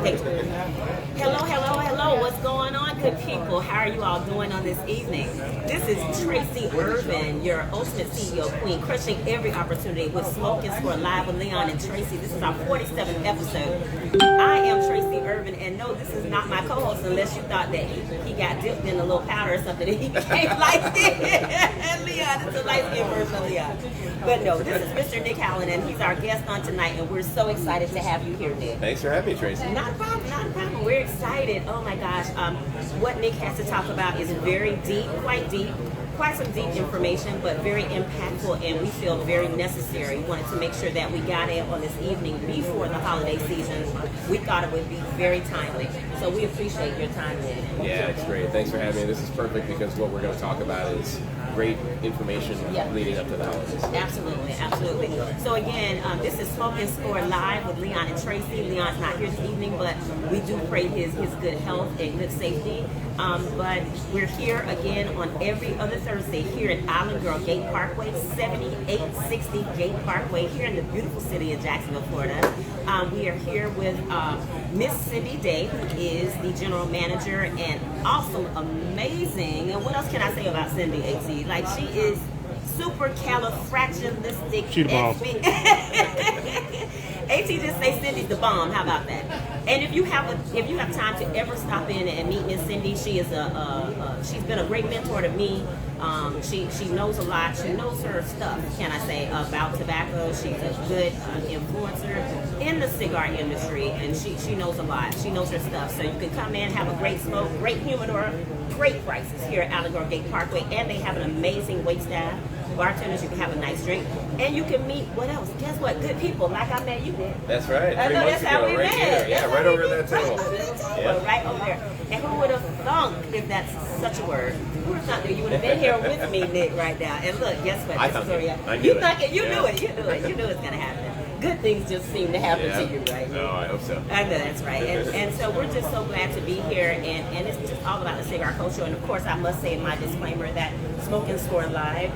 Thank you. Hello. What's going on, good people? How are you all doing on this evening? This is Tracy Irvin, your ultimate CEO queen, crushing every opportunity with Smoke and Score Live with Leon and Tracy. This is our 47th episode. I am Tracy Irvin, and no, this is not my co-host unless you thought that he got dipped in a little powder or something and he became light-skinned. Leon, it's a light-skinned version of Leon. But no, this is Mr. Nick Howland, and he's our guest on tonight, and we're so excited to have you here, Nick. Thanks for having me, Tracy. Not a problem. We're excited. Oh my gosh. What Nick has to talk about is very deep, quite some deep information, but very impactful, and we feel very necessary. We wanted to make sure that we got it on this evening before the holiday season. We thought it would be very timely. So we appreciate your time, Nick. Yeah, it's great. Thanks for having me. This is perfect because what we're going to talk about is great information leading up to the holidays. Absolutely. So again, this is Smoke and Score Live with Leon and Tracy. Leon's not here this evening, but we do pray his good health and good safety. But we're here again on every other Thursday here at Island Girl Gate Parkway, 7860 Gate Parkway, here in the beautiful city of Jacksonville, Florida. We are here with Miss Cindy Day, who is the general manager and awesome, amazing. And what else can I say about Cindy, AT? Like, she is super califragilistic. She the bomb. AT just say Cindy's the bomb. How about that? And if you have time to ever stop in and meet Miss Cindy, she is she's been a great mentor to me. She knows a lot. She knows her stuff, can I say, about tobacco. She's a good influencer in the cigar industry, and she knows a lot. She knows her stuff. So you can come in, have a great smoke, great humidor, great prices here at Island Girl Gate Parkway, and they have an amazing wait staff. Bartenders, you can have a nice drink, and you can meet, what else? Guess what? Good people, like I met you there. That's right. I know, that's how we right met. here. Yeah, right over that table. Right over there. And who would have thunk, if that's such a word, who would have thunk that you would have been here with me, Nick, right now? And look, guess what? I thought it. You thunk it. You knew it. You knew it's going to happen. Good things just seem to happen to you, right? No, I hope so. I know, that's right. And so we're just so glad to be here, and it's just all about the cigar culture. And of course, I must say in my disclaimer that Smoke and Score Live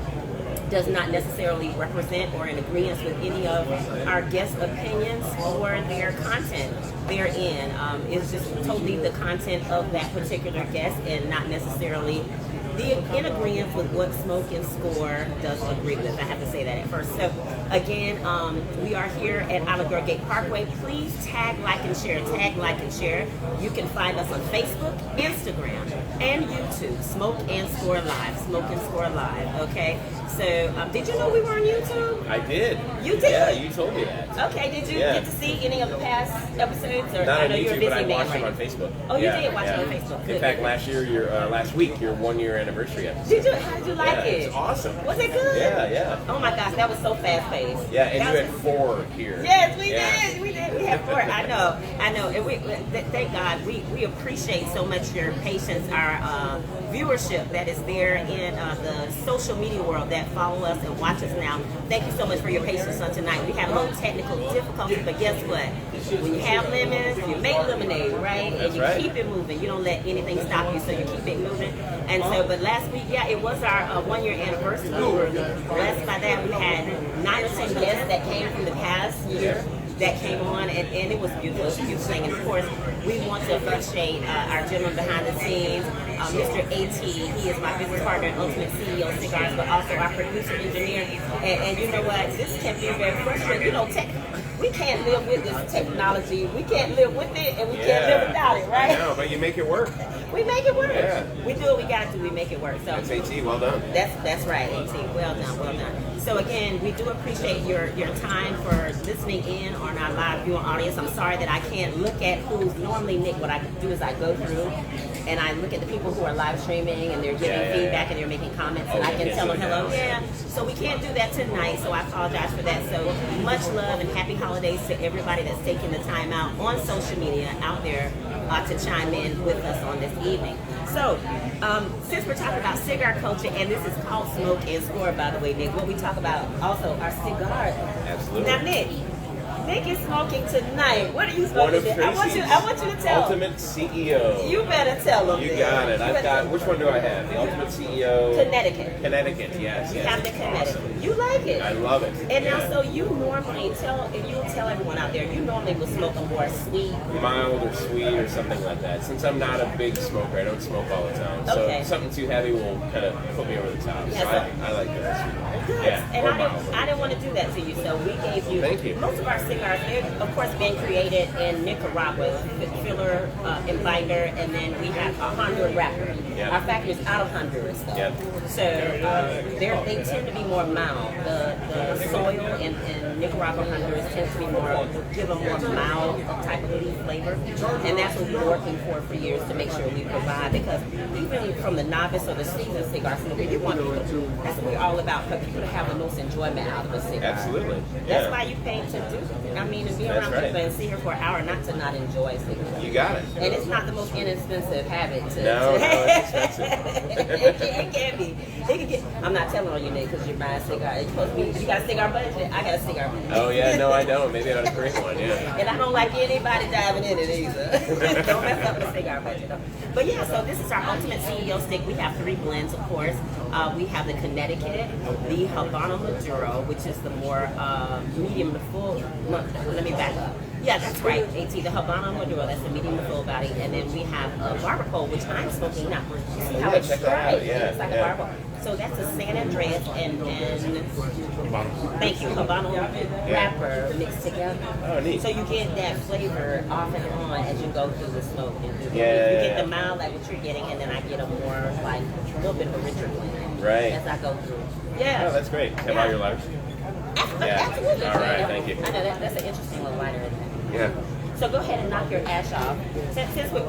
does not necessarily represent or in agreement with any of our guests' opinions or their content therein. It's just totally the content of that particular guest and not necessarily in agreement with what Smoke and Score does agree with. I have to say that at first. So again, we are here at Island Girl Gate Parkway. Please tag, like, and share. Tag, like, and share. You can find us on Facebook, Instagram, and YouTube. Smoke and Score Live. Smoke and Score Live. Okay. So did you know we were on YouTube? I did. You did? Yeah, you told me that. Okay. Did you get to see any of the past episodes? Or Not I on know you're a YouTube, busy but I man, watched right? them on Facebook. Oh, you did watch it on Facebook. Good. In fact, last week, your 1 year anniversary episode. Did you? How did you like it? It's awesome. Was it good? Yeah. Oh my gosh, that was so fast paced. Yeah, and you had 4 here. Yes, we did. We had 4. I know. And thank God, we appreciate so much your patience, our viewership that is there in the social media world that follow us and watch us now. Thank you so much for your patience on tonight. We had a little technical difficulty, but guess what? When you have lemons, you make lemonade, right? That's and you right. keep it moving. You don't let anything stop you, so you keep it moving. And so, but last week, it was our 1 year anniversary. We were blessed by that. We had 9 or 10 guests that came from the past year that came on, and it was beautiful. It was a beautiful thing. And of course, we want to appreciate our gentleman behind the scenes, Mr. AT. He is my business partner and ultimate CEO of Cigars, but also our producer engineer. And you know what? This can be very frustrating. You know, we can't live with this technology. We can't live with it, and we can't live without it, right? I know, but you make it work. We make it work. Yeah. We do what we got to do. We make it work. So That's AT. Well done. That's right, AT. Well done. So again, we do appreciate your time for listening in on our live viewing audience. I'm sorry that I can't look at who's normally, Nick. What I do is I go through and I look at the people who are live streaming and they're giving feedback and they're making comments and I can tell them hello. So we can't do that tonight, so I apologize for that. So much love and happy holidays to everybody that's taking the time out on social media out there to chime in with us on this evening. So, since we're talking about cigar culture, and this is called Smoke and Score, by the way, Nick, what we talk about also are cigars. Absolutely. Now, Nick, Nick is smoking tonight. What are you One smoking? of I want you to tell. Ultimate CEO. You better tell him. You got it. I've got, which one do I have? The Ultimate CEO. Connecticut. Connecticut, yes. You yes. have the Connecticut. Awesome. You like it. I love it. And now, yeah. so you normally tell everyone out there, you normally will smoke a more sweet. Mild or sweet or something like that. Since I'm not a big smoker, I don't smoke all the time. So Okay. something too heavy will kind of put me over the top. Yeah, so so- I like the sweet. Good. Yeah, And or I mild. didn't want to do that to you, so we gave you. Thank you. Most of our cigars, they've of course been created in Nicaragua, filler and binder, and then we have a Honduran wrapper. Yeah. Our factory is out of Honduras, though. Yeah. So they tend to be more mild. The soil in Nicaragua, Honduras tends to be more, give a more mild type of leaf flavor, and that's what we've been working for years to make sure we provide. Because even from the novice or the seasoned cigar smoker, you want people to. That's what we're all about. For people to have the most enjoyment out of a cigar. Absolutely. That's Yeah. why you pay to do. I mean, to be That's around right. people and sit here for an hour, not to not enjoy a cigar. You got it. And it's not the most inexpensive habit to. No, it's expensive. it can be. It can get. I'm not telling on you, Nick, because you're buying a cigar. It's supposed to be. You got a cigar budget. I got a cigar budget. Oh yeah, no, I don't. Maybe I ought to create one. Yeah. And I don't like anybody diving in it either. Don't mess up the cigar budget. Though. But yeah, so this is our Ultimate CEO stick. We have 3 blends, of course. We have the Connecticut, the Habano Maduro, which is the more medium to full. No, let me back up. Yeah, that's right, AT. The Habano Maduro, that's the medium to full body. And then we have a Barbacoa, which I'm smoking now. You see how Yeah, it's check that out. striped? Yeah, It's like yeah. a Barbacoa. So that's a San Andreas and thank you, Habano wrapper mixed together. Oh, neat. So you get that flavor off and on as you go through the smoke. And you get the mild like what you're getting, and then I get a more like a little bit of a richer blend Right. as I go through. Yeah. Oh, that's great. Have all your lives? Yeah. Absolutely. All right, thank you. I know that's an interesting little lighter in there. Yeah. So go ahead and knock your ash off. Since we're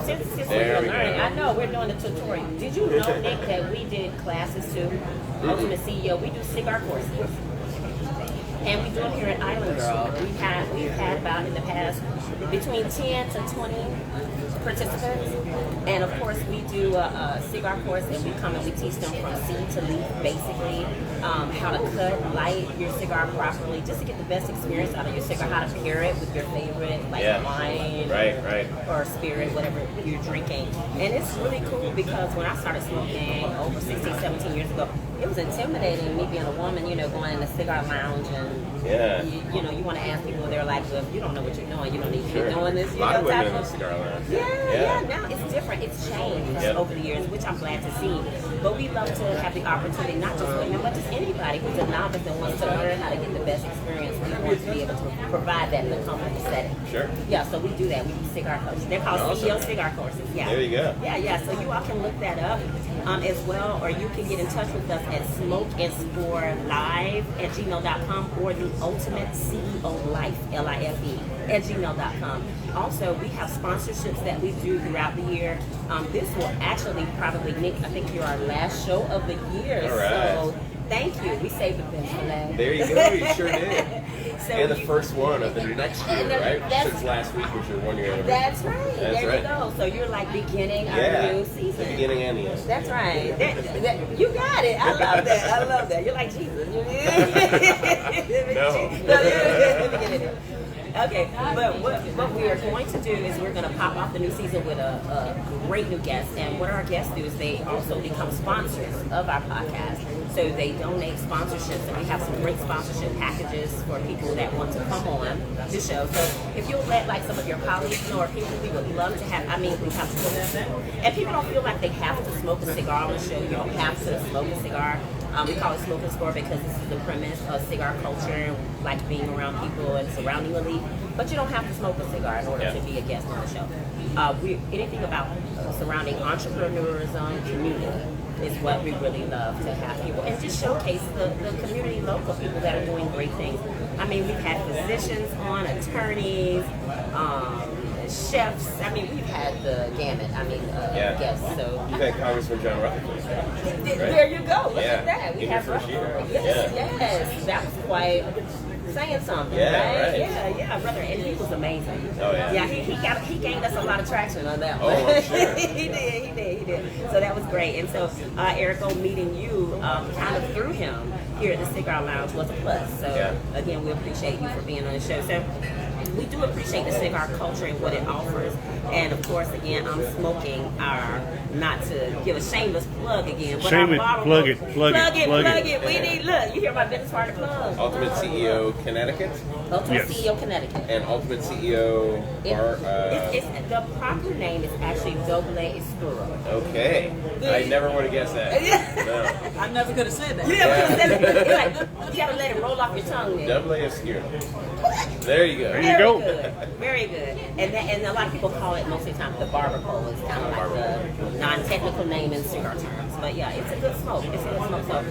There we learning, go. I know we're doing the tutorial. Did you know, Nick, that we did classes too? Ultimate CEO, we do cigar courses. And we do them here at Island Girl. We've had about in the past between 10 to 20 participants. And of course we do a cigar course, and we come and we teach them from seed to leaf, basically, how to cut, light your cigar properly, just to get the best experience out of your cigar, how to pair it with your favorite, like wine Right. or spirit, whatever you're drinking. And it's really cool because when I started smoking over 16, 17 years ago, it was intimidating me being a woman, going in a cigar lounge and you want to ask people, they're like, well, if you don't know what you're doing, you don't need to be doing this. A lot of women type in the of- cigar lounge. yeah, now it's different. It's changed Yep. over the years, which I'm glad to see. But we love to have the opportunity, not just women, but just anybody who's a novice that wants to learn how to get the best experience. We want to be able to provide that in a comfortable setting. Sure. Yeah, so we do that. We do cigar courses. They're called Awesome. CEO cigar courses. Yeah. There you go. Yeah. So you all can look that up as well, or you can get in touch with us at smokeandscorelive@gmail.com or the Ultimate CEO Life, LIFE, @gmail.com. Also, we have sponsorships that we do throughout the year. This will actually probably, Nick, I think you're our last show of the year. All right. So thank you. We saved the best for last. There you go. You sure did. So And the you- first one of the next year, right? That's- Since last week was your 1-year anniversary. That's right. That's there right. you go. So you're like beginning our Yeah. new The season. beginning and the end. That's right. You got it. I love that. I love that. You're like Jesus. No. Okay, but what we are going to do is we're going to pop off the new season with a great new guest. And what our guests do is they also become sponsors of our podcast. So they donate sponsorships, and we have some great sponsorship packages for people that want to come on the show. So if you'll let like some of your colleagues know, or people we would love to have, we have to, and people don't feel like they have to smoke a cigar on the show. You don't have to smoke a cigar. We call it Smoke and Score because this is the premise of cigar culture, like being around people and surrounding a leaf. But you don't have to smoke a cigar in order to be a guest on the show. Anything about surrounding entrepreneurism, community is what we really love to have people, and just showcase the community, local people that are doing great things. We've had physicians on, attorneys, chefs. We've had the gamut. Guests. So You've had Congressman John Rutherford. Right? there you go. Look at that. We In your have first year. Yes, that was quite saying something, Yeah, right? right. Yeah, brother, and he was amazing. Oh, yeah. Yeah, he gained us a lot of traction on that one. Oh, I'm sure. he did. So that was great. And so Erico, meeting you kind of through him here at the Cigar Lounge was a plus. So again, we appreciate you for being on the show. So we do appreciate the cigar culture and what it offers. And of course, again, I'm smoking our, not to give a shameless plug again, but Shameless, our plug it. Plug it. We need, look, you hear my business hard to plug. Ultimate CEO Connecticut. Ultimate Yes. CEO Connecticut. And Ultimate CEO Bar. The proper name is actually Doble Escuro. Okay. I never would have guessed that. No. I never could have said that. It's like, you gotta let it roll off your tongue then. Double obscure. There you go. There you go. Very good. And a lot of people call it most of the time the barber pole. It's kind of like the non-technical name in cigar terms. But yeah, it's a good smoke. It's a good smoke. So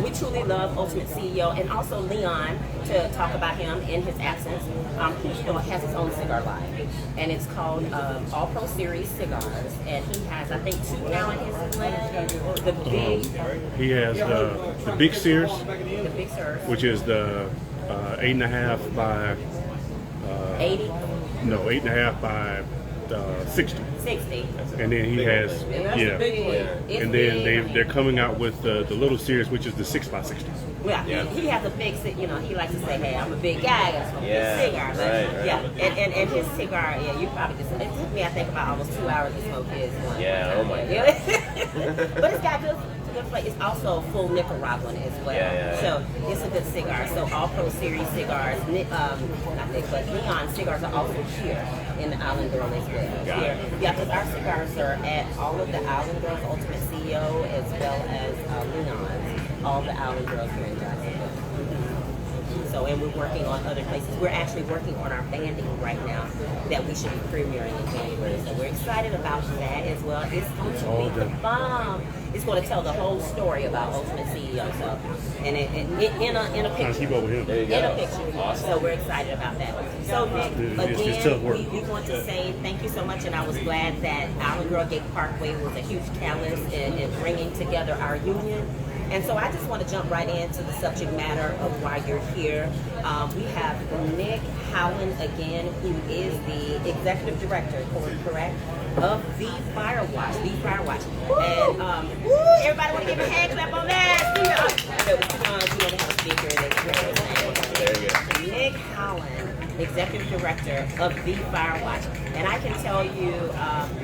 we truly love Ultimate CEO and also Leon, to talk about him in his absence. He has his own cigar line, and it's called All Pro Series Cigars. And he has, I think, 2 now in his blend. The big, He has the Big Sears, the big Sirs. which is the 8.5 by 80, 8.5 by 60, 60. and then he has That's the yeah, big one. It's and big. then they're coming out with the little series, which is the 6 by 60. Yeah, Yeah. He has a big, he likes to say, hey, I'm a big guy, I gotta smoke Yeah, big cigars. right. Yeah, and his cigar, yeah, you probably just, it took me, I think, about almost 2 hours to smoke his one. Yeah, oh my God. But it's got good flavor. It's also full Nicaraguan as well. Yeah. So it's a good cigar. So All Pro Series cigars, not Nick, but Leon cigars are also here in the Island Girl as well. Got it. Yeah, because our cigars are at all of the Island Girls, Ultimate CEO, as well as Leon's, all the Island Girls here in Jacksonville. So, and we're working on other places. We're actually working on our banding right now that we should be premiering in January. So we're excited about that as well. It's going to be the bomb. It's going to tell the whole story about Ultimate CEO. So, and in a Trying to picture. keep up with him. There you In a go. picture. Awesome. So we're excited about that. So Nick, It's tough work. we want to say thank you so much, and I was glad that Island Girl Gate Parkway was a huge catalyst in bringing together our union. And so I just want to jump right into the subject matter of why you're here. We have Nick Howland again, who is the executive director, correct, of The Firewatch. And everybody want to give a hand clap on that? We have a speaker. There you go. Nick Howland, executive director of The Firewatch. And I can tell you,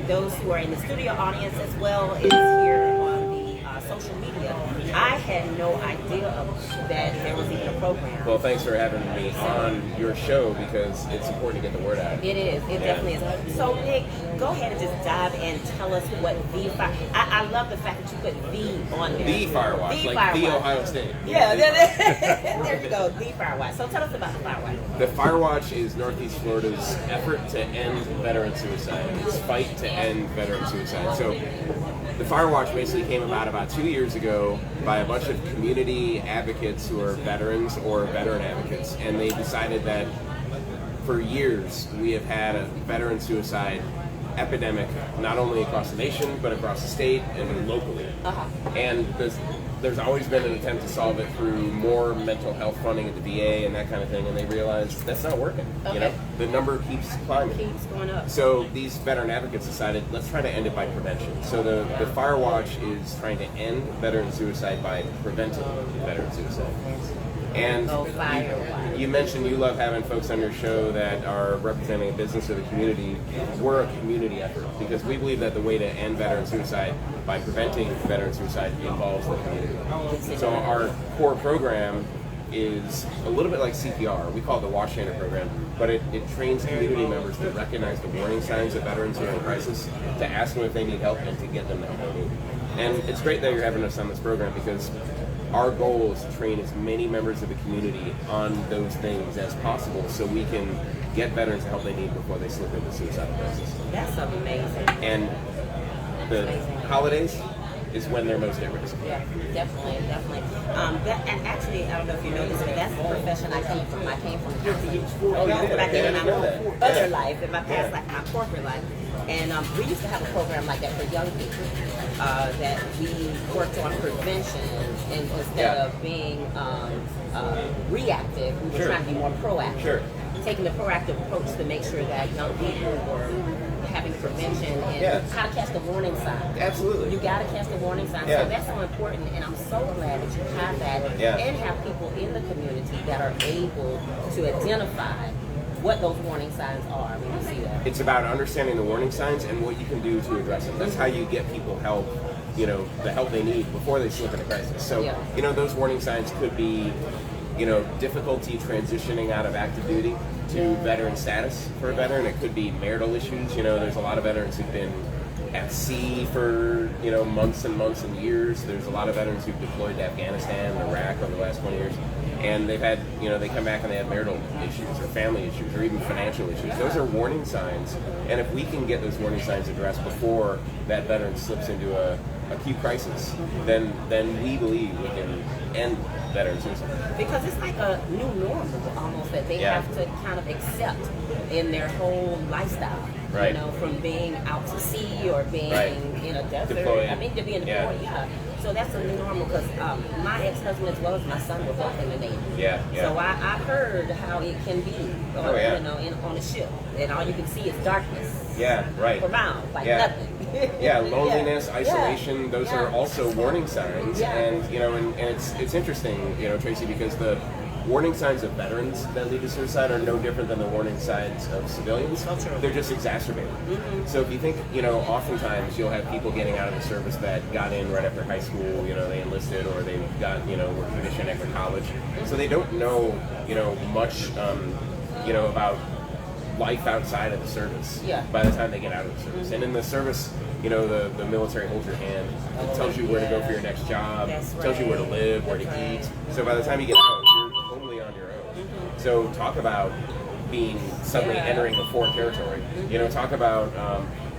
those who are in the studio audience as well as here on the social media, I had no idea that there was even a program. Well, thanks for having me on your show because it's important to get the word out. It is. It definitely is. So, Nick, go ahead and just dive in. Tell us what the Fire. I love the fact that you put "the" on there. The Firewatch, The like the Firewatch. Ohio State. Yeah, there you go. The Firewatch. So tell us about the Firewatch. The Firewatch is Northeast Florida's effort to end veteran suicide. It's fight to end veteran suicide. So the Firewatch basically came about 2 years ago by a bunch of community advocates who are veterans or veteran advocates, and they decided that for years we have had a veteran suicide epidemic, not only across the nation but across the state and locally. And there's always been an attempt to solve it through more mental health funding at the VA and that kind of thing, and they realized that's not working. You know, the number keeps climbing. Keeps going up. So these veteran advocates decided, let's try to end it by prevention. So the Firewatch is trying to end veteran suicide by preventing veteran suicide. And you mentioned you love having folks on your show that are representing a business or the community. We're a community effort because we believe that the way to end veteran suicide by preventing veteran suicide involves the community. So our core program is a little bit like CPR. We call it the Watch Trainer program, but it trains community members to recognize the warning signs of veterans who are in crisis, to ask them if they need help, and to get them the help they need. And it's great that you're having us on this program because our goal is to train as many members of the community on those things as possible so we can get veterans the help they need before they slip into suicidal crisis. That's amazing. And the holidays is when they're most at risk. Yeah, definitely. And actually, I don't know if you know this, but that's the profession I came from. I came from counseling. Oh, that's what I did in my other life, in my past life, my corporate life. And we used to have a program like that for young people that we worked on prevention, and instead of being reactive, we were trying to be more proactive. Taking the proactive approach to make sure that young people were having prevention and how to catch the warning sign. Absolutely. You got to catch the warning sign. So that's so important, and I'm so glad that you have that and have people in the community that are able to identify what those warning signs are when you see that. It's about understanding the warning signs and what you can do to address them. That's how you get people help, the help they need before they slip into crisis. So, those warning signs could be, difficulty transitioning out of active duty to veteran status for a veteran. It could be marital issues. There's a lot of veterans who've been at sea for, months and months and years. There's a lot of veterans who've deployed to Afghanistan and Iraq over the last 20 years. And they've had, they come back and they have marital issues or family issues or even financial issues. Those are warning signs. And if we can get those warning signs addressed before that veteran slips into a acute crisis, then we believe we can end veteran suicide. Because it's like a new normal almost that they have to kind of accept in their whole lifestyle. Right. From being out to sea or being in a desert. Deployed. To being deployed, So that's a new normal because my ex-husband as well as my son were both in the Navy. Yeah. So I heard how it can be, on a ship, and all you can see is darkness. Yeah, right. For miles, nothing. Loneliness, isolation, those are also warning signs. And, and it's interesting, Tracy, because the warning signs of veterans that lead to suicide are no different than the warning signs of civilians. Oh, true. They're just exacerbated. So if you think, oftentimes you'll have people getting out of the service that got in right after high school, they enlisted or they got, were commissioned after college. So they don't know, much, about life outside of the service by the time they get out of the service. And in the service, the military holds your hand. It tells you where to go for your next job. Tells you where to live, where to eat. So by the time you get out, you're totally on your own. So talk about being suddenly entering a foreign territory. Talk about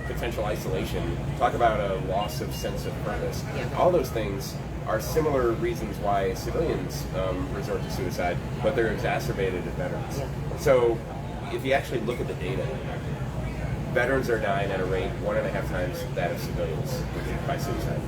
potential isolation. Talk about a loss of sense of purpose. All those things are similar reasons why civilians resort to suicide, but they're exacerbated in veterans. So if you actually look at the data, veterans are dying at a rate 1.5 times that of civilians by suicide.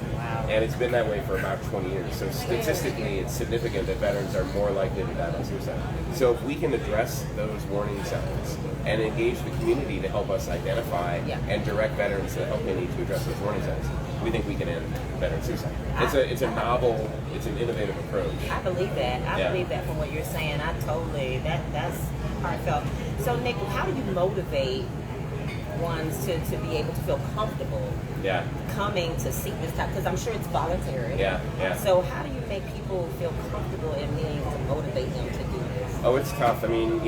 And it's been that way for about 20 years. So statistically, it's significant that veterans are more likely to die by suicide. So if we can address those warning signs and engage the community to help us identify and direct veterans to the help they need to address those warning signs, we think we can end veteran suicide. It's a novel, it's an innovative approach. I believe that. I believe that from what you're saying. That's heartfelt. So Nick, how do you motivate ones to be able to feel comfortable coming to seek this type, because I'm sure it's voluntary. So how do you make people feel comfortable in being able to motivate them to do this? Oh, it's tough. I mean,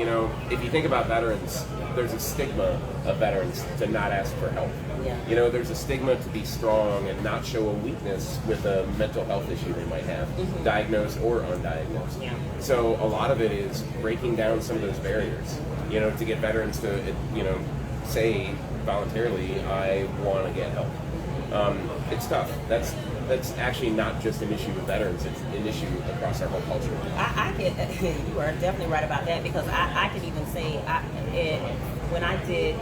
if you think about veterans, there's a stigma of veterans to not ask for help. There's a stigma to be strong and not show a weakness with a mental health issue they might have, diagnosed or undiagnosed. So a lot of it is breaking down some of those barriers, to get veterans to, say voluntarily, I want to get help. It's tough. That's actually not just an issue with veterans, it's an issue across our whole culture. I can, you are definitely right about that, because I can even say, when I did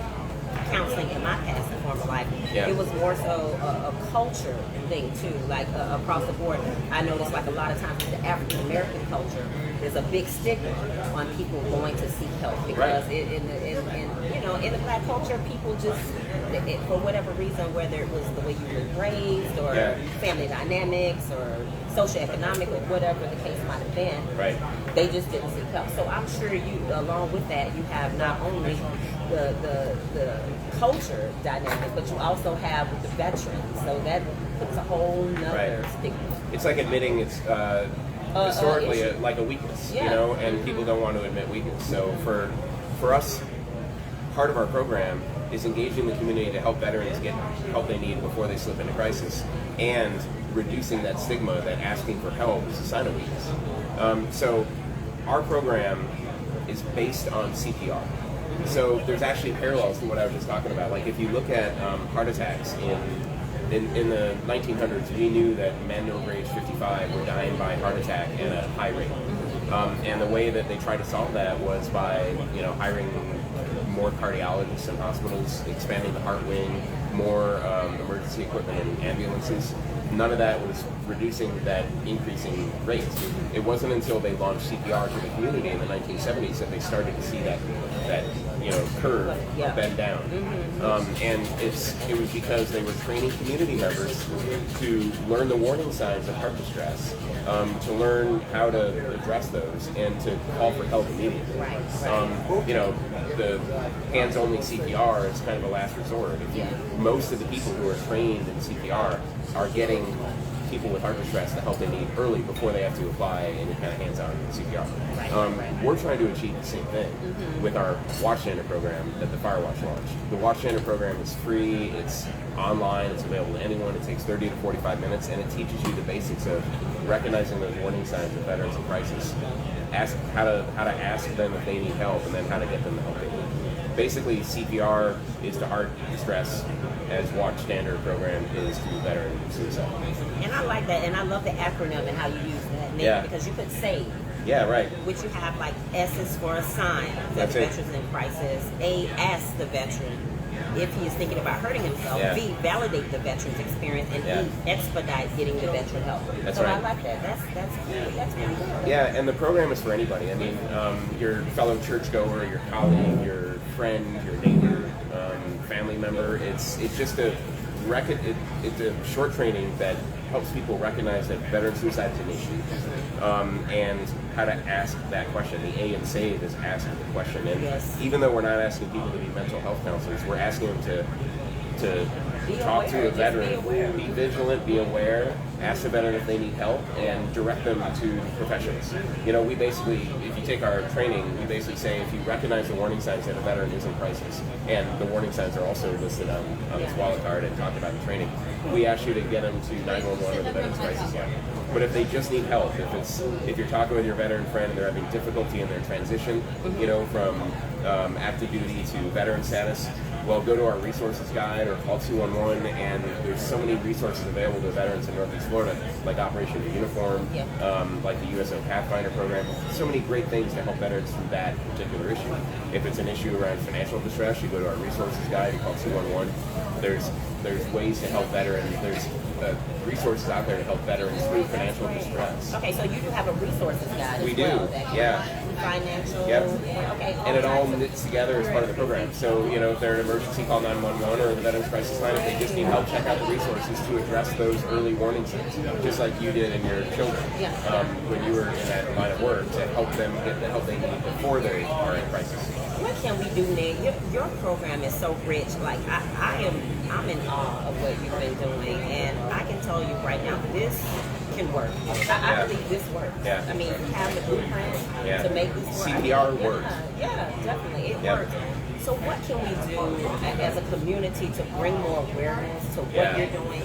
counseling in my past and former life, it was more so a culture thing too, like across the board. I noticed like a lot of times in the African American culture, there's a big stigma on people going to seek help, because in the black culture, people just, for whatever reason, whether it was the way you were raised or family dynamics or socioeconomic or whatever the case might have been, they just didn't seek help. So I'm sure you, along with that, you have not only the culture dynamic, but you also have the veterans. So that puts a whole nother stigma. It's like admitting it's historically like a weakness, and people don't want to admit weakness. So for us, part of our program is engaging the community to help veterans get help they need before they slip into crisis, and reducing that stigma that asking for help is a sign of weakness. So our program is based on CPR. So there's actually parallels to what I was just talking about. Like if you look at heart attacks in the 1900s, we knew that men over age 55 were dying by heart attack at a high rate. And the way that they tried to solve that was by hiring more cardiologists in hospitals, expanding the heart wing, more emergency equipment and ambulances. None of that was reducing that increasing rate. It wasn't until they launched CPR to the community in the 1970s that they started to see that curve Yeah. up and down. And it was because they were training community members to learn the warning signs of heart distress, to learn how to address those, and to call for help immediately. Right. The hands-only CPR is kind of a last resort. Most of the people who are trained in CPR are getting people with heart distress the help they need early before they have to apply any kind of hands-on CPR. We're trying to achieve the same thing with our Watchstander program that the Firewatch launched. The Watchstander program is free, it's online, it's available to anyone, it takes 30 to 45 minutes, and it teaches you the basics of recognizing those warning signs of veterans in crisis, how to ask them if they need help, and then how to get them the help they need. Basically, CPR is to heart distress as Watchstander program is to veteran suicide. And I like that, and I love the acronym and how you use that name because you put SAVE. Yeah, right. Which you have like S is for assign for the That's it. veterans in crisis. A, ask the veteran if he is thinking about hurting himself. Yeah. B, validate the veteran's experience, and E, expedite getting the veteran help. That's so right. I like that. That's good. That's really good. Yeah, and the program is for anybody. I mean, your fellow churchgoer, your colleague, your friend, your neighbor, family member. It's just it's a short training that helps people recognize that veteran suicide is an issue, and how to ask that question. The A in SAVE is asking the question. And even though we're not asking people to be mental health counselors, we're asking them to talk to a veteran, be vigilant, be aware, ask the veteran if they need help, and direct them to professionals. We basically, if you take our training, we basically say if you recognize the warning signs that a veteran is in crisis, and the warning signs are also listed on this wallet card and talked about in training, we ask you to get them to 911 or the Veterans Crisis Line. But if they just need help, if you're talking with your veteran friend and they're having difficulty in their transition, from active duty to veteran status, well, go to our resources guide or call 211, and there's so many resources available to veterans in Northeast Florida, like Operation Uniform, like the USO Pathfinder program. So many great things to help veterans through that particular issue. If it's an issue around financial distress, you go to our resources guide and call 211. There's ways to help veterans. There's resources out there to help veterans through financial distress. Okay, so you do have a resources guide We as do, well. That yeah. Financial. Yep. Okay. And it all knits together as part of the program. So, if they're an emergency, call 911 or the Veterans Crisis Line. If they just need help, check out the resources to address those early warning signs, just like you did in your children when you were in that line of work, to help them get the help they need before they are in crisis. What can we do, Nick? Your program is so rich. Like I'm in awe of what you've been doing, and I can tell you right now, this can work. I believe this works. Yeah. I mean, you have the blueprint to make this work. CPR works. Yeah, definitely, it works. So what can we do as a community to bring more awareness to what you're doing?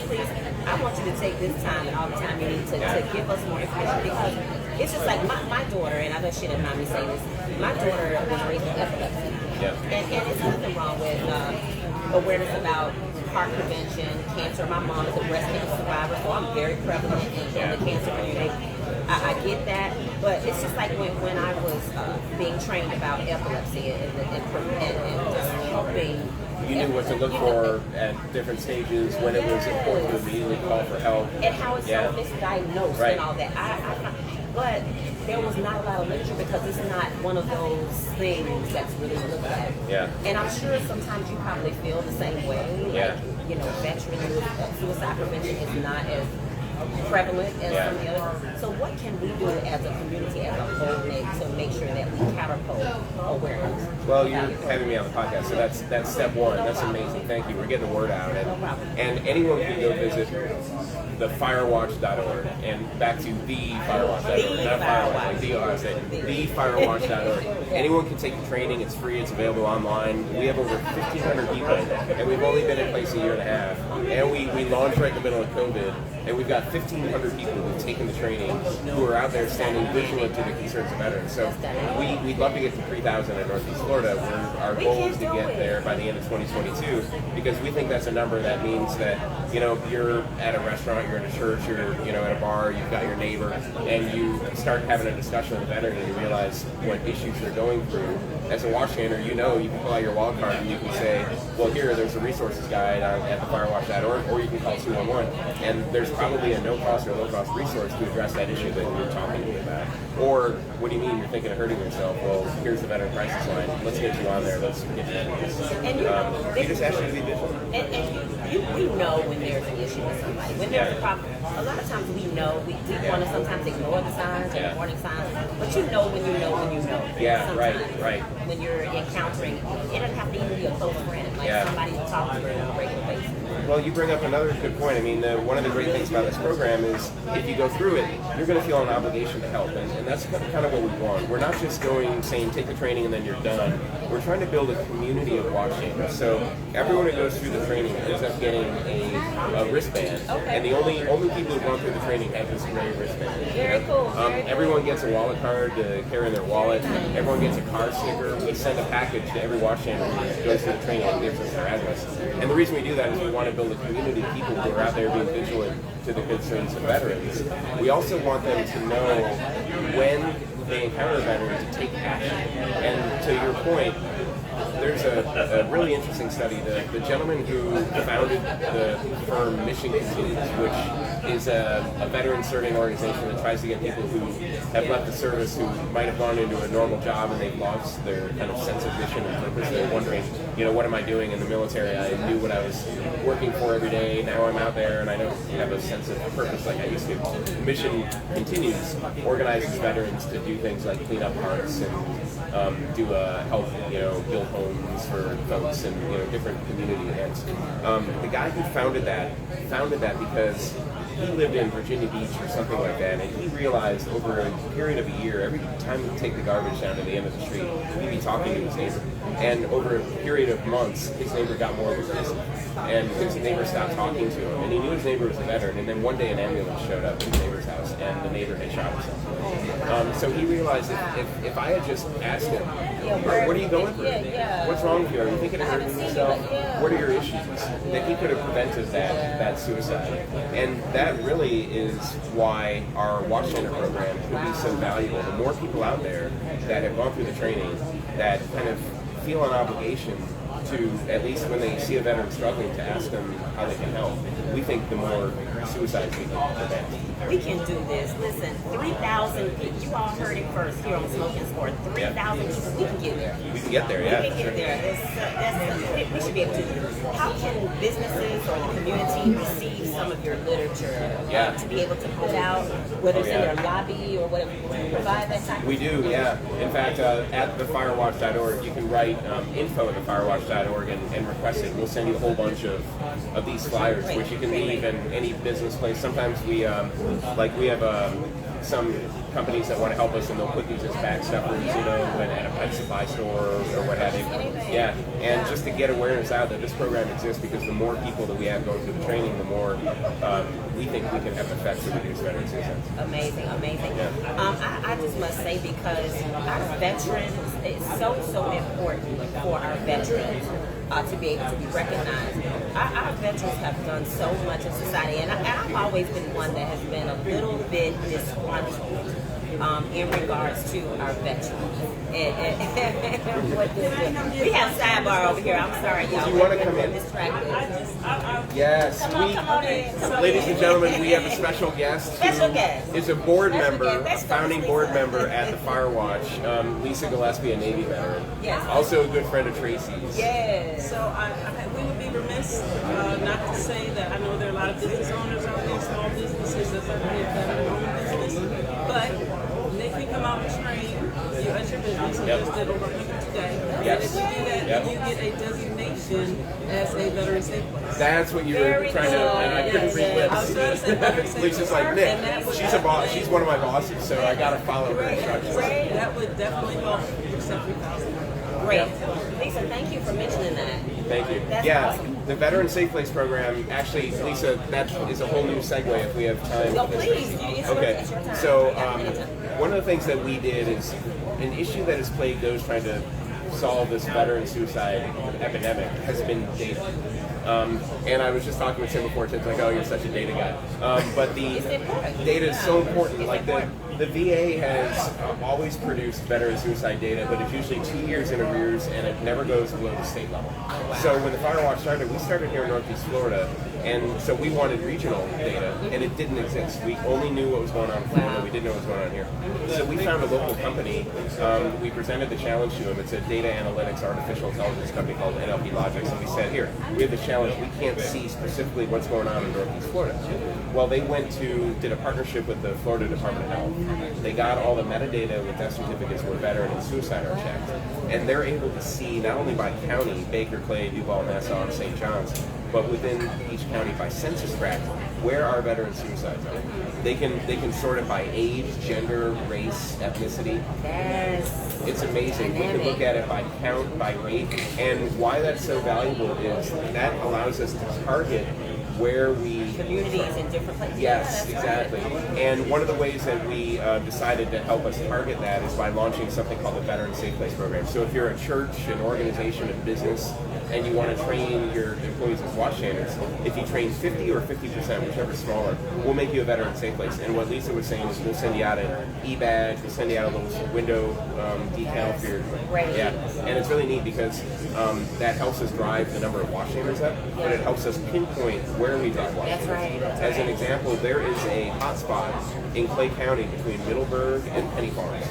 Please, I want you to take this time and all the time you need to give us more information, because it's just like my daughter, and I know she didn't mind me saying this, my daughter was raised with epilepsy. And it's nothing wrong with awareness about heart prevention, cancer. My mom is a breast cancer survivor, so I'm very prevalent in the cancer community. I get that, but it's just like when I was being trained about epilepsy and just helping. You knew what to look for at different stages, when it was important to immediately call for help. And how it's so misdiagnosed and all that. But there was not a lot of literature because it's not one of those things that's really looked at. And I'm sure sometimes you probably feel the same way. Like, veteran suicide prevention is not as prevalent as some of the others. So what can we do as a community, as a whole, Nick, to make sure that we catapult awareness? Well, you're having me on the podcast, so that's step one. That's amazing. Thank you. We're getting the word out, and anyone can go visit thefirewatch.org, and back to thefirewatch.org, not Firewatch, like thefirewatch.org. Anyone can take the training. It's free. It's available online. We have over 1,500 people, and we've only been in place a year and a half, and we launched right in the middle of COVID, and we've got 1,500 people who've taken the training who are out there standing vigilant to the concerns of veterans. So we'd love to get to 3,000 in Northeast Florida. Our goal is to get there by the end of 2022, because we think that's a number that means that, you're at a restaurant, you're in a church, you're at a bar, you've got your neighbor, and you start having a discussion with a veteran and you realize what issues they're going through, as a watchstander, you know, you can pull out your wallet card and you can say, well, there's a resources guide at thefirewatch.org, or you can call 211, and there's probably a no-cost or low-cost resource to address that issue that you're talking to me about. Or, what do you mean you're thinking of hurting yourself? Well, here's the Veteran Crisis Line. Let's get you on there. Let's get you on this. And We just ask you to be vigilant. And we know when there's an issue with somebody. When there's a problem, a lot of times we know. We want to sometimes ignore the signs and the warning signs, but you know when you know when you know. Yeah, sometimes right. When you're encountering, it doesn't have to even be a close friend, like somebody you talk to on a regular basis. Well, you bring up another good point. I mean, one of the great things about this program is if you go through it, you're going to feel an obligation to help, and that's kind of what we want. We're not just saying take the training and then you're done. We're trying to build a community of watchmakers. So everyone who goes through the training ends up getting a wristband, and the only people who go through the training have this gray wristband. Very cool. Everyone gets a wallet card to carry in their wallet. Everyone gets a card sticker. We send a package to every watchmaker who goes through the training and gives us their address. And the reason we do that is we want to build a community of people who are out there being vigilant to the concerns of veterans. We also want them to know when they encounter a veteran to take action. And to your point, there's a really interesting study. The gentleman who founded the firm Mission Continues, which is a veteran-serving organization that tries to get people who have left the service, who might have gone into a normal job and they've lost their kind of sense of mission and purpose. They're wondering, what am I doing in the military? I knew what I was working for every day. Now I'm out there and I don't have a sense of purpose like I used to. Mission Continues organizes veterans to do things like clean up parks and do help, build homes for folks and different community events. The guy who founded that because he lived in Virginia Beach or something like that, and he realized over a period of a year, every time he'd take the garbage down to the end of the street, he'd be talking to his neighbor. And over a period of months, his neighbor got more aggressive, and his neighbor stopped talking to him. And he knew his neighbor was a veteran, and then one day an ambulance showed up at his neighbor's house, and the neighbor had shot himself. So he realized if I had just asked him, what are you going through? What's wrong with you? Are you thinking of hurting yourself? What are your issues? That he could have prevented that suicide. And that really is why our Watchmaker program could be so valuable. The more people out there that have gone through the training that kind of feel an obligation to, at least when they see a veteran struggling, to ask them how they can help, we think the more suicides we can prevent. We can do this. Listen, 3,000 people. You all heard it first here on Smoking Score. 3,000 people. We can get there. We can get there, yeah. We can get there. We should be able to do this. How can businesses or the community receive some of your literature to be able to put out, whether it's in their lobby or whatever? Do you provide that type of We do, yeah. In fact, at thefirewatch.org, you can write info at thefirewatch.org and request it. We'll send you a whole bunch of these flyers, which you can leave in any business place. Sometimes we have some companies that want to help us, and they'll put these as back stuffers, at a pet supply store or what have you. Yeah, and just to get awareness out that this program exists, because the more people that we have going through the training, the more we think we can have an effect to reduce veteran suicides. Amazing. Yeah. I just must say, because our veterans, it's so important for our veterans to be able to be recognized. Our veterans have done so much in society, and I've always been one that has been a little bit disgruntled in regards to our veterans. We have sidebar over here. I'm sorry, y'all. Do you want to come in? Distracted. Yes, Come on in. ladies and gentlemen, we have a special guest who is a board member, a founding board member at the Firewatch, Lisa Gillespie, a Navy veteran. Yes. Also a good friend of Tracy's. Yes. So we would be remiss not to say that I know there are a lot of business owners out there, small businesses that are own business, but if we come out and train you at your business, and just did over 100 today, Yes. and if you do that, then you get a designation as a veteran safe place. That's what you were Very trying to, and I couldn't read I was trying to say veteran safe Lisa's like, and Nick, that would she's a boss. She's one of my bosses, so I gotta follow her instructions. That would definitely help accept 3,000. Great. Lisa, thank you for mentioning that. Thank you. That's yeah, awesome. The Veteran Safe Place program, actually, Lisa, that is a whole new segue if we have time. No, for this. please. It's your time. So We got plenty of time. one of the things that we did is an issue that has plagued those trying to solve this veteran suicide epidemic has been data. And I was just talking with Tim before. Tim's like, "Oh, you're such a data guy," but the It's important. data is so important. It's Like important. the The VA has always produced veteran suicide data, but it's usually 2 years in arrears, and it never goes below the state level. So when the Firewatch started, we started here in Northeast Florida, and so we wanted regional data, and it didn't exist. We only knew what was going on in Florida. We didn't know what was going on here. So we found a local company. We presented the challenge to them. It's a data analytics artificial intelligence company called NLP Logics, and we said, here, we have this challenge. We can't see specifically what's going on in Northeast Florida. Well, they did a partnership with the Florida Department of Health. They got all the metadata with death certificates where veteran and suicide are checked. And they're able to see not only by county, Baker, Clay, Duval, Nassau, and St. John's, but within each county by census tract, where our veteran suicides are. They can sort it by age, gender, race, ethnicity. Yes. It's amazing. We can look at it by count, by rate, and why that's so valuable is that allows us to target where we Communities in different places. Yes, Yeah, that's exactly. right. And one of the ways that we decided to help us target that is by launching something called the Veteran Safe Place Program. So if you're a church, an organization, a business, and you want to train your employees as watch standards, if you train 50 or 50%, whichever is smaller, we'll make you a Veteran Safe Place. And what Lisa was saying is we'll send you out an e-badge, we'll send you out a little window decal for your... Right. Yeah, and it's really neat because that helps us drive the number of watch standards up, but it helps us pinpoint where we drive watch That's standards. right. That's As an right. example, there is a hotspot in Clay County between Middleburg and Penny Farms.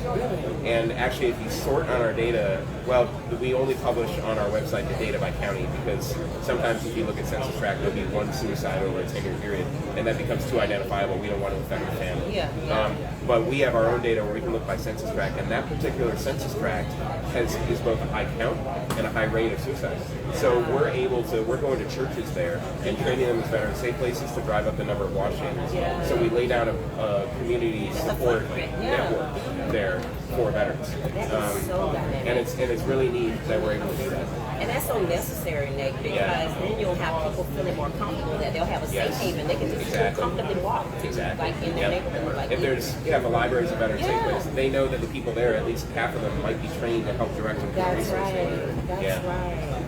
And actually, if you sort on our data, well, we only publish on our website the data by county because sometimes if you look at census tract, there'll be one suicide over a 10-year period, and that becomes too identifiable. We don't want to affect the family. Yeah. But we have our own data where we can look by census tract, and that particular census tract is both a high count and a high rate of suicide. So we're going to churches there and training them as veteran safe places to drive up the number of watch standards. Yeah. So we lay down a community support network there for veterans. That is so dynamic. And it's really neat that we're able to do that. And that's so necessary, Nick, because then you'll have people feeling more comfortable that they'll have a safe Yes. haven. They can just comfortably walk to, Exactly. like in their neighborhood. Like If there's if a library's a veteran safe Yeah. place, they know that the people there, at least half of them, might be trained to help direct them to the That's resource. right. That's right.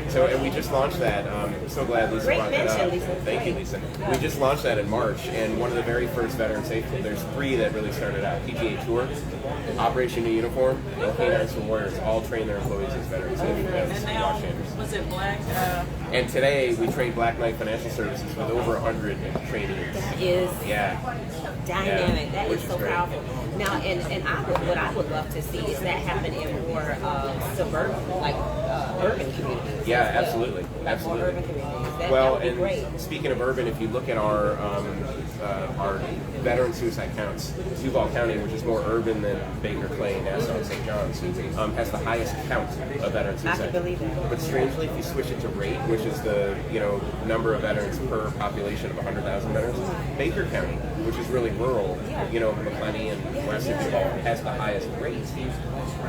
So, and we just launched that. I'm so glad Lisa Great brought that mention, up. Lisa. Thank you, Lisa. We just launched that in March, and one of the very first veteran safety, there's 3 that really started out. PGA Tour, Operation New Uniform, and K9s for Warriors all train their employees as veteran safety And as now, watch standards. was it Black? And today, we train Black Knight Financial Services with over 100 trainees. That is Yeah. dynamic. Yeah, That which is is so great. powerful. Now, and what I would love to see is that happen in more suburban, like urban communities. Yeah, as well. absolutely. Like Absolutely. more urban communities. That Well, would be and great. speaking of urban, if you look at our veteran suicide counts, Duval County, which is more urban than Baker, Clay, Nassau, and St. John's, has the highest count of veteran I suicide. can believe that. But strangely, if you switch it to rate, which is the number of veterans per population of 100,000 veterans, Baker County, which is really rural, McClenny and West of Duval, has the highest rate.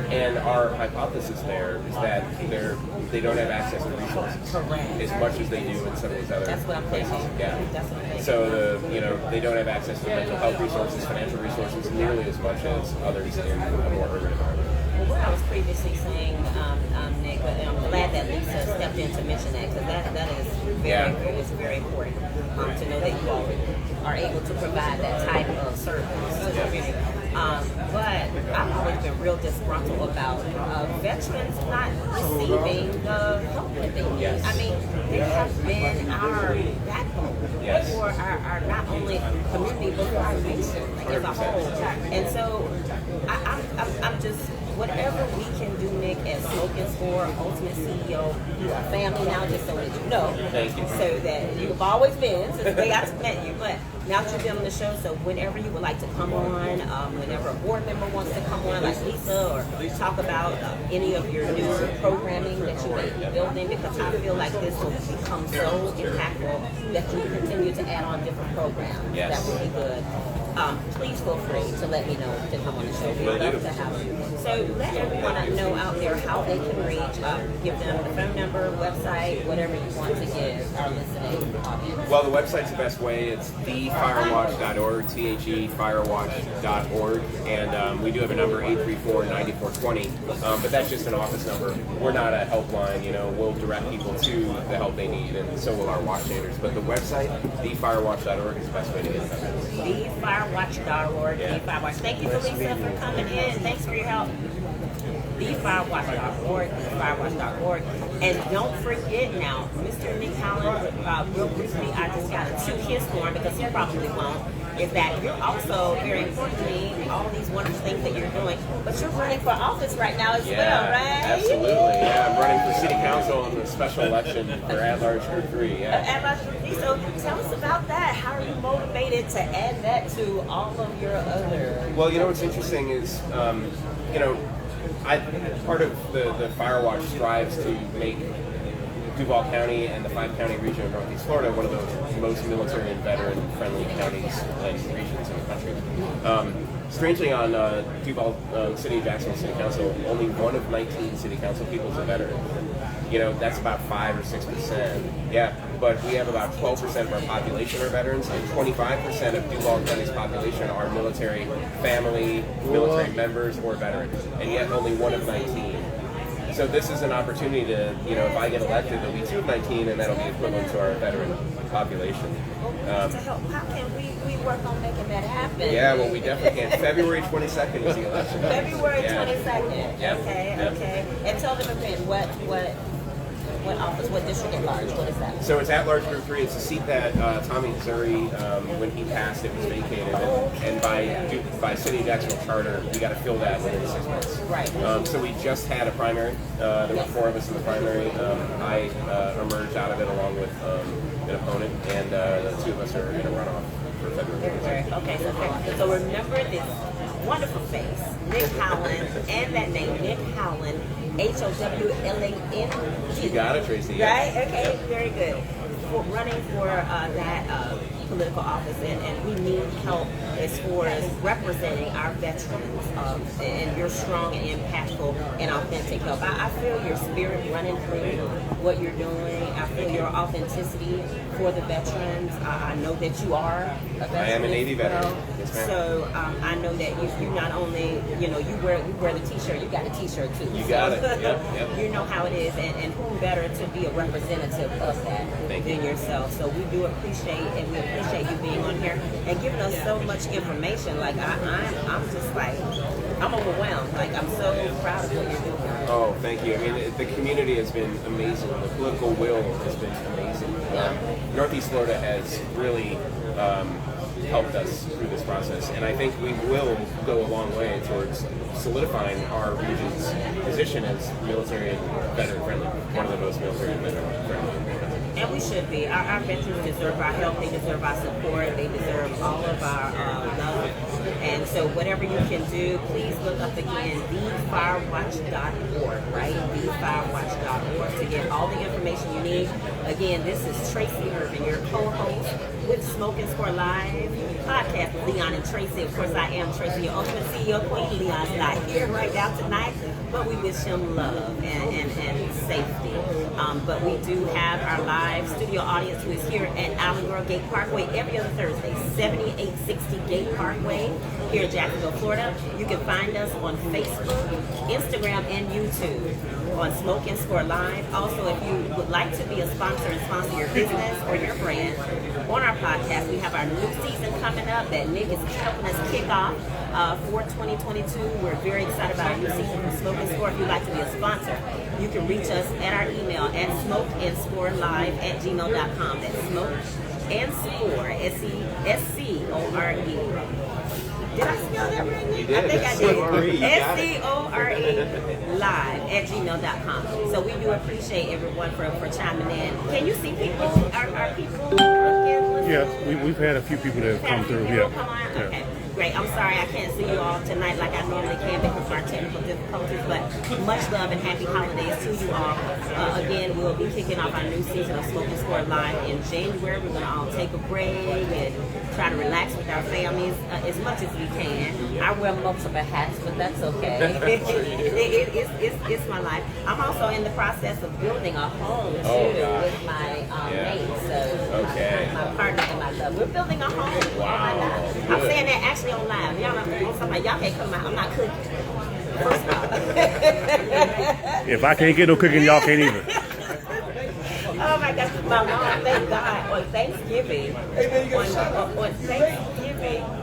And our hypothesis there is that they don't have access to resources Correct. as much as they do in some of these other That's what I'm places. thinking. Yeah. That's what I'm thinking. So they don't have access to mental health resources, financial resources nearly as much as others in a more urban environment. Well, what I was previously saying, Nick, but I'm glad that Lisa stepped in to mention that because that is very important to know that you all are able to provide that type of service to the community. But I've always been real disgruntled about veterans not receiving the help that they need. Yes. I mean, they have been our backbone for our not only community but for our nation as a whole. And so I'm just, whatever we can do, Nick, as Smoking Score, Ultimate CEO, you are family now, just so that you know. Thank you. So that you've always been, since the day I met you, but now that you've been on the show, so whenever you would like to come on, whenever a board member wants to come on, like Lisa, or talk about any of your new programming that you may be building, because I feel like this will become so impactful that you continue to add on different programs. Yes. That would be good. Please feel free to let me know to come on the show. We'd love to have you. So let everyone know out there how they can reach. Give them the phone number, website, whatever you want to give our listening audience. Well, the website's the best way. It's thefirewatch.org, thefirewatch.org, and we do have a number, 834-9420, but that's just an office number. We're not a helpline, you know, we'll direct people to the help they need, and so will our watchmakers. But the website, thefirewatch.org, is the best way to get that. Thefirewatch.org, Yeah. Thefirewatch. Thank you, Felisa, for coming in. Thanks for your help. Thefirewatch.org, thefirewatch.org. And don't forget now, Mr. Nick Holland, real briefly, I just got to toot his horn because he probably won't, is that you're also, very importantly, all these wonderful things that you're doing, but you're running for office right now as well, right? Absolutely. Yeah, I'm running for city council in the special election for at-large Group 3. Yeah. At-large Group 3. So tell us about that. How are you motivated to add that to all of your other... Well, you know what's interesting is, you know, part of the Firewatch strives to make Duval County and the 5-county region of Northeast Florida one of the most military and veteran-friendly counties and regions in the country. Strangely, on Duval City of Jacksonville City Council, only one of 19 city council people is a veteran. You know, that's about 5 or 6%. Yeah, but we have about 12% of our population are veterans, and 25% of Duval County's population are military family, military members, or veterans, and yet only one of 19. So this is an opportunity to, you know, if I get elected, there'll be 2 of 19, and that'll be equivalent to our veteran population. To help, how can we work on making that happen? Yeah, well, we definitely can. February 22nd is the election. February Yeah. 22nd. Yep. Okay, Yep. okay. And tell them again, what office, what district at large, what is that? So it's at-large Group 3. It's a seat that Tommy Missouri, when he passed, it was vacated, and by City of Jacksonville charter, we got to fill that within 6 months. Right. So we just had a primary. There were 4 of us in the primary. I emerged out of it along with an opponent, and the 2 of us are going to run off for February. Okay, so remember this wonderful face, Nick Howland, and that name, Nick Howland, Howland. You got it, Tracy. Yeah. Right? Okay, very good. For running for that political office, and we need help as far as representing our veterans, and you're strong and impactful and authentic help. I feel your spirit running through what you're doing. I feel your authenticity for the veterans. I know that you are a veteran. I am a Navy veteran. Yes, ma'am. So I know that you not only, you know, you wear the T-shirt, you got a T-shirt too. You got it. Yep. You know how it is, and who better to be a representative of that than yourself. So we do appreciate, and we appreciate you being on here and giving us so much information. Like I'm just like, I'm overwhelmed. Like I'm so proud of what you're doing. Oh, thank you. I mean, the community has been amazing. The political will has been amazing. Northeast Florida has really helped us through this process, and I think we will go a long way towards solidifying our region's position as military and veteran friendly, one of the most military and veteran friendly. And we should be. Our veterans deserve our help. They deserve our support. They deserve all of our love. And so whatever you can do, please look up again, thefirewatch.org, right? Thefirewatch.org to get all the information you need. Again, this is Tracy Irvin, your co-host with Smoke and Score Live podcast with Leon and Tracy. Of course, I am Tracy, your ultimate CEO queen. Leon's not here right now tonight, but we wish him love and safety. But we do have our live studio audience who is here at Island Grove Gate Parkway every other Thursday, 7860 Gate Parkway here in Jacksonville, Florida. You can find us on Facebook, Instagram, and YouTube on Smoke and Score Live. Also, if you would like to be a sponsor and sponsor your business or your brand on our podcast, we have our new season coming up that Nick is helping us kick off for 2022. We're very excited about our new season for Smoke and Score. If you'd like to be a sponsor, you can reach us at our email at smokeandscorelive@gmail.com. That's smoke and score, SCORE. Did I spell that right? You did. I think I SCORE. did. SCORE live@gmail.com. So we do appreciate everyone for chiming in. Can you see people? Are people again listening? Yeah, we've had a few people that have come through. Come on. Yeah. Okay. great. I'm sorry I can't see you all tonight like I normally can because of our technical difficulties, but much love and happy holidays to you all. Again, we'll be kicking off our new season of Smoking Score Live in January. We're going to all take a break and try to relax with our families as much as we can. I wear multiple hats, but that's okay. It's my life. I'm also in the process of building a home too with my mate. So my partner and my love. We're building a home. Wow. Oh my God. I'm saying that actually on live. Y'all can't come out. I'm not cooking. First of all. If I can't get no cooking, y'all can't either. Oh my gosh, my mom, thank God, on Thanksgiving,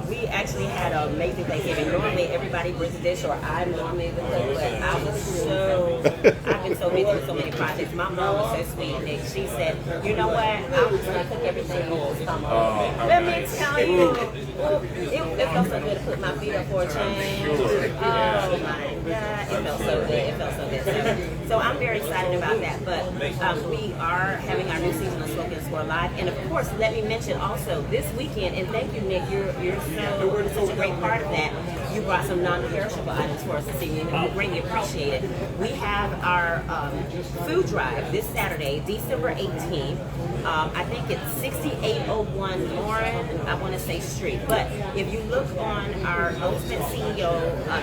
we actually had an amazing Thanksgiving. Normally everybody brings a dish, or I normally would cook, but I've been so busy with so many projects. My mom was so sweet, Nick. She said, you know what, I'm just going to cook everything in this summer. Let me tell you, it felt so good to put my feet up for a change. Oh my God, it felt so good. So I'm very excited about that, but we are having our new season of Smoking Score Live, and of course, let me mention also this weekend, and thank you, Nick, you're such a great part of that. You brought some non-perishable items for us this evening, and we greatly appreciate it. We have our food drive this Saturday, December 18th. I think it's 6801 Lauren, I want to say Street. But if you look on our Ultimate CEO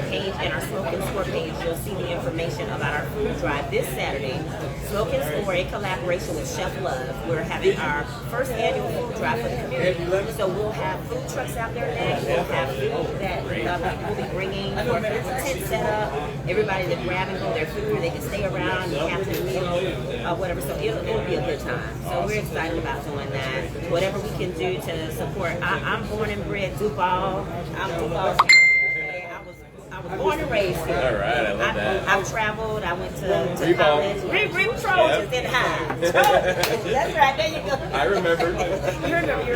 page and our Smoking Score page, you'll see the information about our food drive this Saturday. Smoking Score, in collaboration with Chef Love, we're having our first annual food drive for the community. So we'll have food trucks out there next. We'll have food that people will be bringing for tent set up. Everybody to grab and go their food. They can stay around and have their meal, whatever. So it'll be a good time. So we're excited about doing that. Whatever we can do to support. I'm born and bred Duval. I'm Duval. I was born and raised here. All right, I love that. I've traveled. I went to college. Ring Trojans in high. That's right. There you go. I remember. You remember.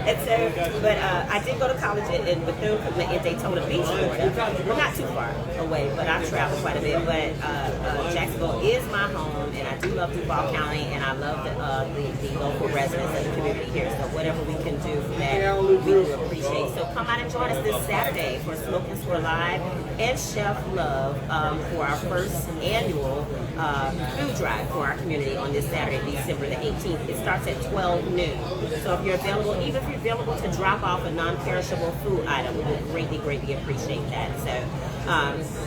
And so, but I did go to college in Bethune in Daytona Beach, Florida. Well, not too far away, but I've traveled quite a bit. But Jacksonville is my home, and I do love Duval County, and I love the local residents and the community here. So whatever we can do for that, we do appreciate. So come out and join us this Saturday for Smoking Score Live and Chef Love for our first annual food drive for our community on this Saturday, December the 18th. It starts at 12 noon. So if you're available, even if you're available to drop off a non-perishable food item, we would greatly appreciate that. So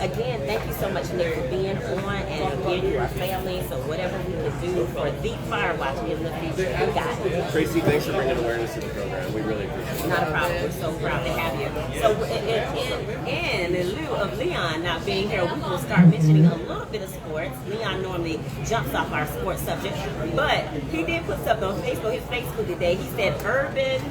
again, thank you so much, Nick, for being on, and again, you are family, so whatever we can do for the fire watching in the future, you got it. Tracy, thanks for bringing awareness to the program. We really appreciate it. Not a problem. We're so proud to have you. So in lieu of Leon not being here, we will start mentioning a little bit of sports. Leon normally jumps off our sports subject, but he did put something on Facebook, his Facebook today. He said urban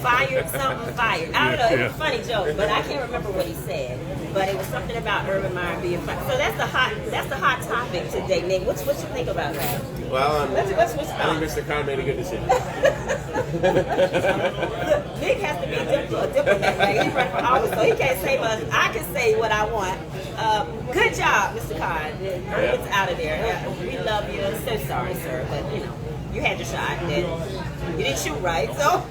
fired. I don't know, it was a funny joke, but I can't remember what he said. But it was something about urban mind being fired. So that's the hot topic today, Nick. What you think about that? Well, What's I think Mr. Khan made a good decision. Nick has to be a diplomat. Like, he's running for office, so he can't say much. I can say what I want. Good job, Mr. Khan. It's out of there. We love you. So sorry, sir, but you had your shot. And you didn't shoot right, so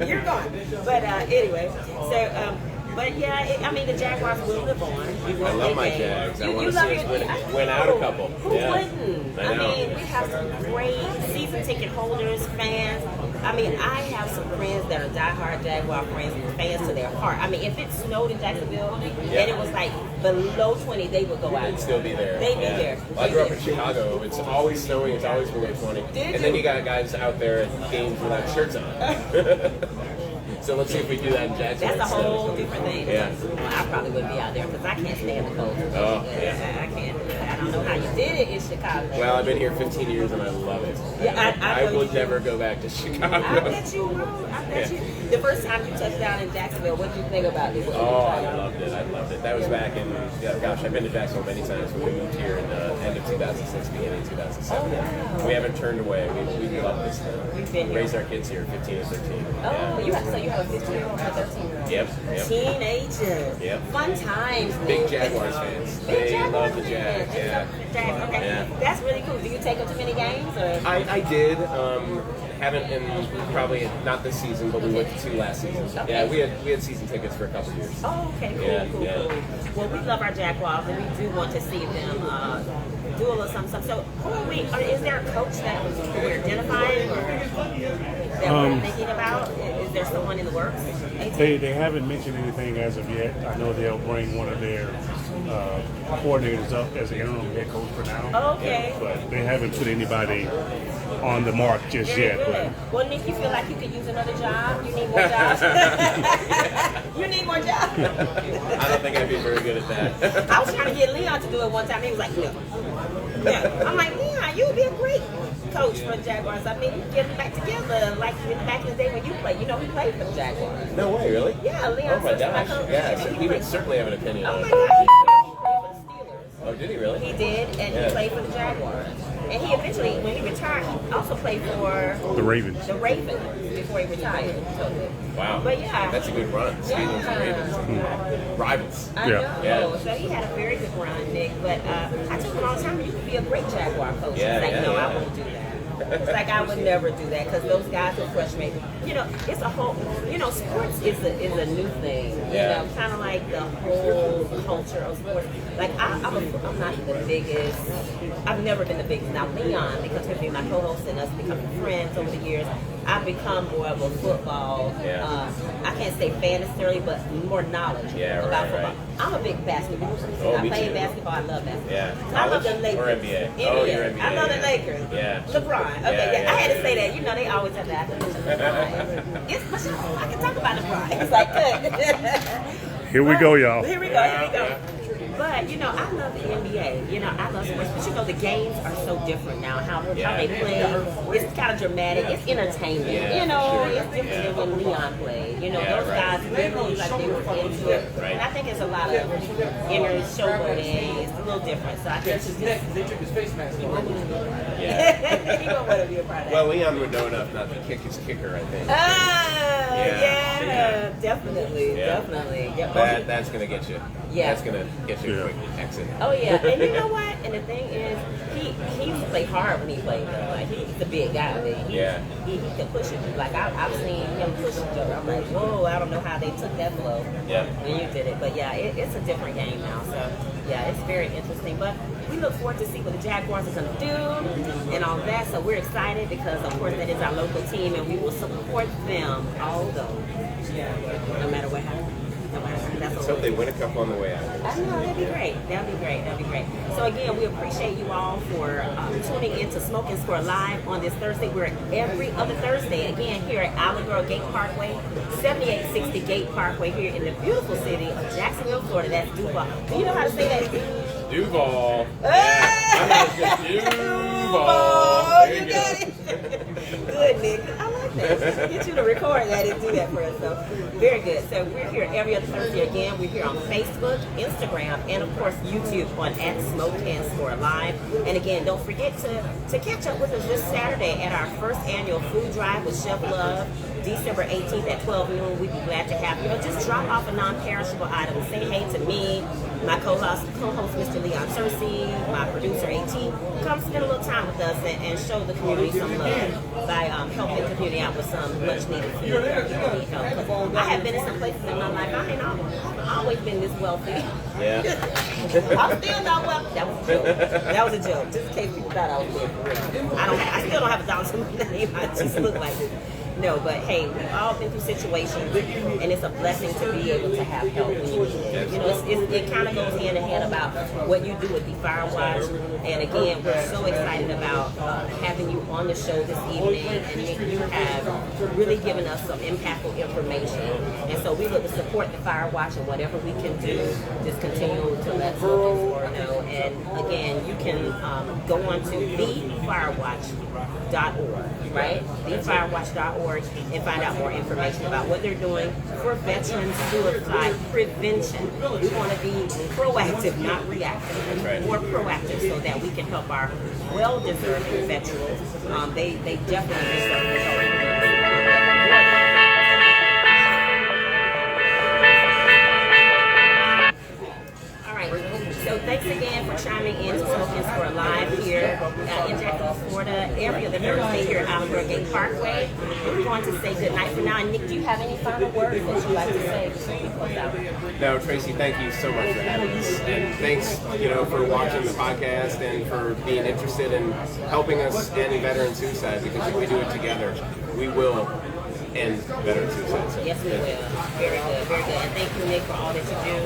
you're gone. But anyway, so. But yeah, the Jaguars will live on. I love my Jags. I want to see us win out a couple. Who wouldn't? I know. We have some great season ticket holders, fans. I have some friends that are diehard Jaguar fans to their heart. If it snowed in Jacksonville and it was like below 20, they would go out. They'd still be there. They'd be there. Well, I grew up in Chicago. It's always snowing. It's always below 20. And then you got guys out there at games without shirts on. So let's see if we do that in Jacksonville. That's a whole different thing. Yeah. Well, I probably wouldn't be out there because I can't stand the cold. Oh, yeah. I can't. I don't know how you did it in Chicago. Well, I've been here 15 years and I love it. Yeah, I would never go back to Chicago. I bet you would. I bet you. The first time you touched down in Jacksonville, what did you think about it? Oh, I loved it. That was back in, I've been to Jacksonville many times when we moved here in the end of 2006, beginning of 2007. Oh, wow. We haven't turned away. We love this town. We've been here. Raised our kids here, 15 and 13. Oh, you have a 15-year-old and a 13-year-old. Yep. Teenagers. Yep. Fun times. Big Nick. Jaguars fans. Big They Jaguars love the Jags. fans. Yeah. Jags. Okay, Yeah. that's really cool. Do you take them to many games or? I did. Haven't in probably not this season, but we went to 2 last season. Okay. Yeah, we had season tickets for a couple years. Oh, okay, cool, Yeah, cool, yeah. cool. Well, we love our Jaguars, and we do want to see them do a little something. So, who are we? Is there a coach that we're identifying or that we're thinking about? Is there someone in the works? They haven't mentioned anything as of yet. I know they'll bring one of their coordinators up as an interim head coach for now. Okay. But they haven't put anybody on the mark just Very yet. good. Well, Nick, you feel like you could use another job? You need more jobs? You need more jobs? I don't think I'd be very good at that. I was trying to get Leon to do it one time. He was like, no. Yeah. I'm like, Leon, you would be a great coach for the Jaguars. I mean, get them back together like back in the day when you played. You know, he played for the Jaguars. No way, really? Yeah, Leon. Oh my gosh. coach. Yeah, so he would certainly have an opinion Oh on my it. God, he played for the Steelers. Oh, did he really? He did, and Yeah. he played for the Jaguars. And he eventually, when he retired, he also played for The Ravens. the Ravens before he retired. So, Wow. but yeah. That's a good run. Steelers and Ravens. Rivals. I Yeah. know. Yeah. So he had a very good run, Nick. But I told him all the time, you could be a great Jaguar coach. Yeah, He's like, yeah, no, yeah. I won't do that. It's like I would never do that because those guys are frustrated. You know, it's a whole. You know, sports is a new thing. Yeah. You know, kind of like the whole culture of sports. Like I'm not the biggest. I've never been the biggest. Now Leon, because he's been my co-host and us becoming friends over the years, I've become more of a football. Yeah. I can't say fan necessarily, but more knowledge Yeah, about right, football. right. I'm a big basketball person. Oh, I me play too. basketball. I love basketball. Yeah. I love the College Lakers. or NBA? Oh, you're NBA, I love the yeah. Lakers. Yeah. LeBron. Okay, Yeah, yeah. I had to yeah. say that. You know, they always have to ask LeBron. It's but you know, I can talk about LeBron. It's like good. Here we go, y'all. Here we go. Here we go. But you know, I love the NBA. You know, I love sports. But you know, the games are so different now. How they play, it's kind of dramatic. It's entertainment. Yeah, you know, sure. it's different than when Leon played. You know, Yeah, those right. guys really like they were into it. Right. And I think it's a lot of inner showboating. It's a little different. So I think it's just Yeah. he don't want to be a part of that. Well, Leon would know enough not to kick his kicker, I think. Yeah, definitely, Yeah. definitely. Yeah. That's going to get you. Yeah. That's going to get you a Yeah. quick exit. Oh yeah, and you know what? And the thing is, he used to play hard when he played. Though. Like he's a big guy. Man. He can push it. Like I've seen him push each other. I'm like, whoa! I don't know how they took that blow. Yeah. When you did it, but yeah, it's a different game now. So yeah, it's very interesting. But we look forward to see what the Jaguars are going to do and all that. So we're excited because of course that is our local team, and we will support them. Although, no matter what happens. No matter what, that's Let's what hope they win a cup on the way out. I know, that'd be great. That'd be great. That'd be great. So again, we appreciate you all for tuning in to Smoke and Score Live on this Thursday. We're every other Thursday, again, here at Island Girl Gate Parkway, 7860 Gate Parkway here in the beautiful city of Jacksonville, Florida. That's Duval. Do you know how to say that? Duval. Hey! Duval. There you got go. it. Good, Nick. I like that. Get you to record that and do that for us. So, very good. So, we're here every other Thursday again. We're here on Facebook, Instagram, and of course, YouTube on @Smoke and Score Live. And again, don't forget to catch up with us this Saturday at our first annual food drive with Chef Love, December 18th at 12 noon. We'd be glad to have you. Just drop off a non-perishable item. Say hey to me, my co-host Mr. Leon Cersei, my producer AT. Come spend a little time with us and show the community some love by helping the community out with some much needed food and community help. 'Cause I have been in some places in my life. I haven't always been this wealthy. Yeah. I'm still not wealthy. That was a joke. That was a joke. Just in case people thought I was dead for real. I still don't have a dollar to my name. I just look like this. No, but hey, we've all been through situations, and it's a blessing to be able to have help when you need it. You know, it kind of goes hand in hand about what you do with the Fire Watch. And again, we're so excited about having you on the show this evening, and you have really given us some impactful information. And so we look to support the Fire Watch and whatever we can do, just continue to let folks know. And again, you can go on to thefirewatch.org, right? Thefirewatch.org and find out more information about what they're doing for veteran suicide prevention. We want to be proactive, not reactive, Right. more proactive so that we can help our well-deserving veterans. They definitely deserve the help. All right, so thanks again for chiming coming into Smoking Score Live here in Jacksonville, Florida, every other Thursday here at Alabama Gate Parkway. We're going to say good night for now. And Nick, do you have any final words that you'd like to say before we close out? No, Tracy, thank you so much for having us. And thanks, for watching the podcast and for being interested in helping us end veteran suicide, because if we do it together, we will end veteran suicide. So, yes, we will. Very good, very good. And thank you, Nick, for all that you do.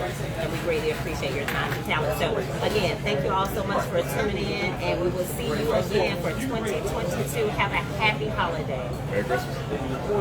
And we greatly appreciate your time and talent. So, again, thank you all so much for tuning in. And we will see you again for 2022. Have a happy holiday. Merry Christmas.